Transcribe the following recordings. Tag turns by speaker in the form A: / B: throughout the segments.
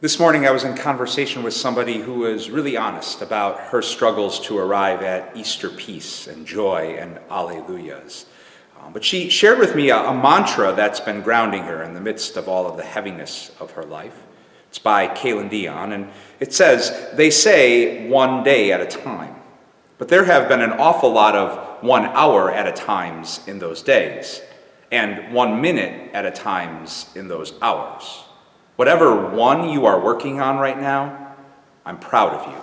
A: This morning I was in conversation with somebody who was really honest about her struggles to arrive at Easter peace and joy and alleluias. But she shared with me a mantra that's been grounding her in the midst of all of the heaviness of her life. It's by Kaylin Dion, and it says, "They say 1 day at a time, but there have been an awful lot of 1 hour at a times in those days, and 1 minute at a times in those hours. Whatever one you are working on right now, I'm proud of you."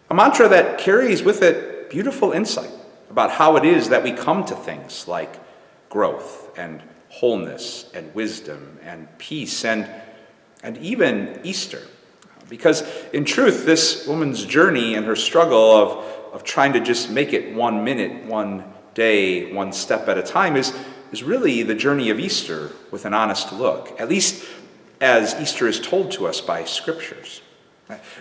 A: A mantra that carries with it beautiful insight about how it is that we come to things like growth and wholeness and wisdom and peace and even Easter. Because in truth, this woman's journey and her struggle of trying to just make it 1 minute, 1 day, 1 step at a time is really the journey of Easter with an honest look, at least as Easter is told to us by scriptures.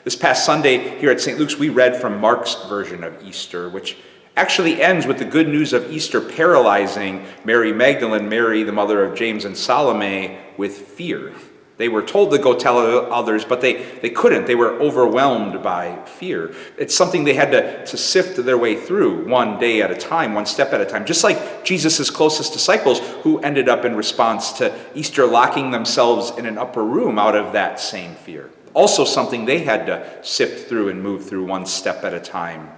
A: This past Sunday here at St. Luke's, we read from Mark's version of Easter, which actually ends with the good news of Easter paralyzing Mary Magdalene, Mary, the mother of James and Salome, with fear. They were told to go tell others, but they couldn't. They were overwhelmed by fear. It's something they had to sift their way through 1 day at a time, 1 step at a time. Just like Jesus' closest disciples, who ended up in response to Easter locking themselves in an upper room out of that same fear. Also something they had to sift through and move through 1 step at a time,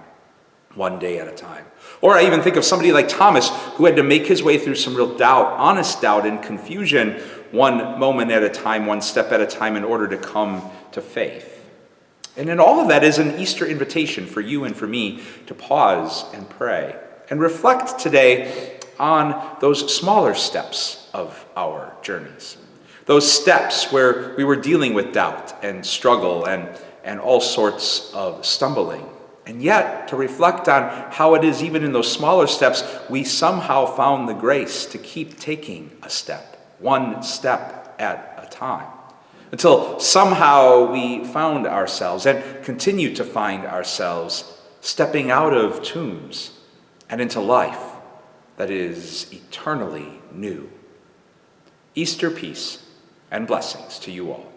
A: 1 day at a time. Or I even think of somebody like Thomas, who had to make his way through some real doubt, honest doubt and confusion, 1 moment at a time, 1 step at a time, in order to come to faith. And in all of that is an Easter invitation for you and for me to pause and pray and reflect today on those smaller steps of our journeys. Those steps where we were dealing with doubt and struggle and all sorts of stumbling. And yet, to reflect on how it is, even in those smaller steps, we somehow found the grace to keep taking a step, 1 step at a time, until somehow we found ourselves and continue to find ourselves stepping out of tombs and into life that is eternally new. Easter peace and blessings to you all.